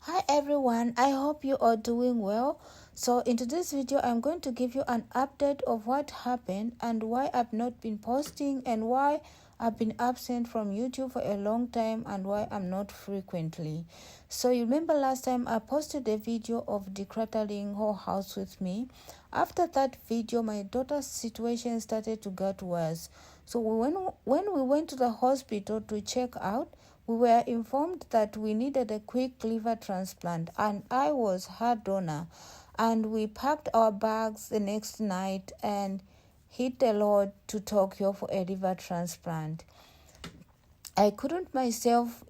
Hi everyone, I hope you are doing well. So in today's video, I'm going to give you an update of what happened and why I've not been posting and why I've been absent from YouTube for a long time and why I'm not frequently. So you remember last time I posted a video of decluttering her house with me. After that video, my daughter's situation started to get worse. So when we went to the hospital to check out, we were informed that we needed a quick liver transplant, and I was her donor. And we packed our bags the next night and hit the road to Tokyo for a liver transplant. I couldn't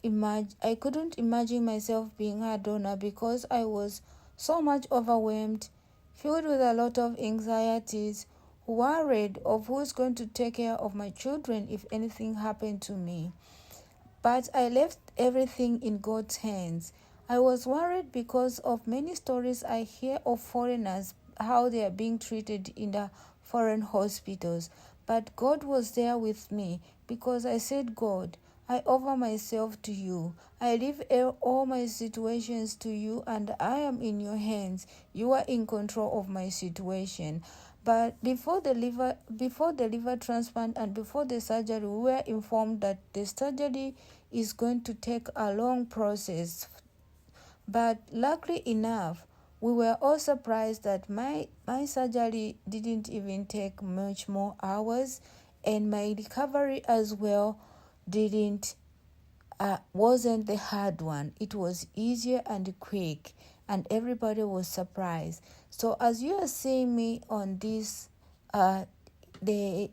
imagine myself being her donor because I was so much overwhelmed, filled with a lot of anxieties, worried of who's going to take care of my children if anything happened to me. But I left everything in God's hands. I was worried because of many stories I hear of foreigners, how they are being treated in the foreign hospitals. But God was there with me because I said, God, I offer myself to you. I leave all my situations to you and I am in your hands. You are in control of my situation. But before the liver transplant and before the surgery, we were informed that the surgery is going to take a long process. But luckily enough, we were all surprised that my surgery didn't even take much more hours, and my recovery as well wasn't the hard one. It was easier and quick, and everybody was surprised. So as you are seeing me on this day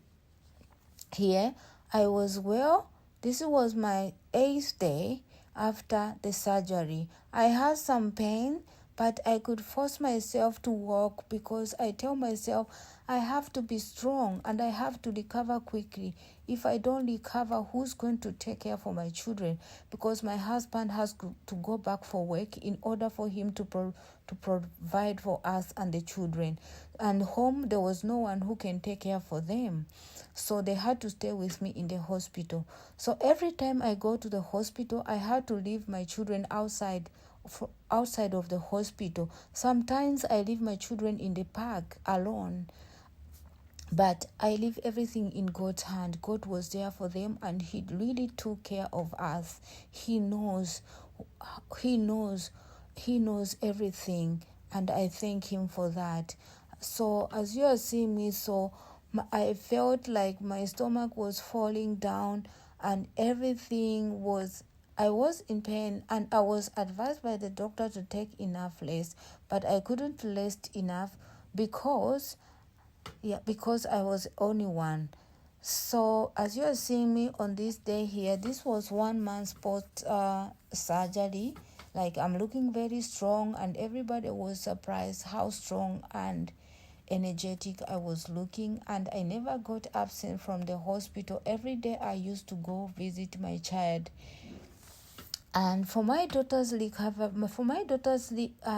here, I was well. This was my 8th day after the surgery. I had some pain, but I could force myself to walk because I tell myself I have to be strong and I have to recover quickly. If I don't recover, who's going to take care for my children? Because my husband has to go back for work in order for him to provide for us and the children. And home, there was no one who can take care for them. So they had to stay with me in the hospital. So every time I go to the hospital, I had to leave my children outside of the hospital. Sometimes I leave my children in the park alone. But I leave everything in God's hand. God was there for them and He really took care of us. He knows everything, and I thank Him for that. So as you are seeing me, I felt like my stomach was falling down and I was in pain, and I was advised by the doctor to take enough rest, but I couldn't rest enough because I was only one. So as you are seeing me on this day here, this was 1 month post surgery. Like, I'm looking very strong, and everybody was surprised how strong and energetic I was looking, and I never got absent from the hospital. Every day I used to go visit my child. And for my daughter's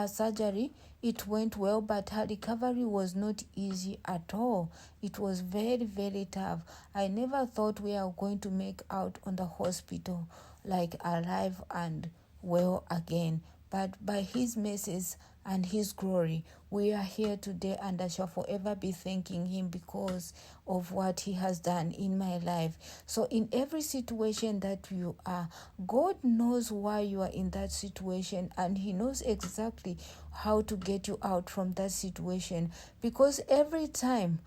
surgery, it went well, but her recovery was not easy at all. It was very, very tough. I never thought we are going to make out on the hospital, like alive and well again. But by His mercies and His glory, we are here today, and I shall forever be thanking Him because of what He has done in my life. So in every situation that you are, God knows why you are in that situation, and He knows exactly how to get you out from that situation. Because every time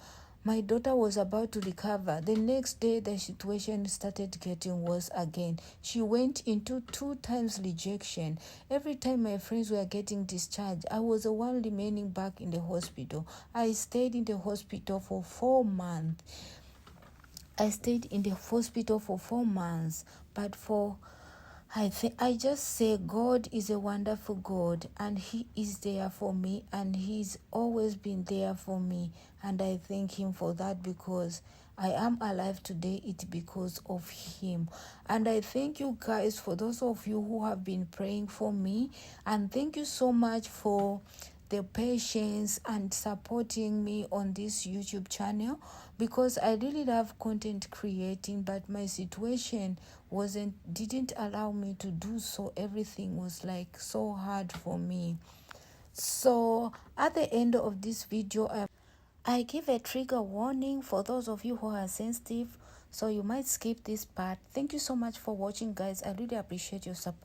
my daughter was about to recover, the next day the situation started getting worse again. She went into 2 times rejection. Every time my friends were getting discharged, I was the one remaining back in the hospital. I stayed in the hospital for 4 months. But I just say God is a wonderful God, and He is there for me, and He's always been there for me, and I thank Him for that because I am alive today. It's because of Him. And I thank you guys, for those of you who have been praying for me, and thank you so much for the patience and supporting me on this YouTube channel, because I really love content creating, but my situation didn't allow me to do so. Everything was like so hard for me. So at the end of this video, I give a trigger warning for those of you who are sensitive, so you might skip this part. Thank you so much for watching, guys. I really appreciate your support.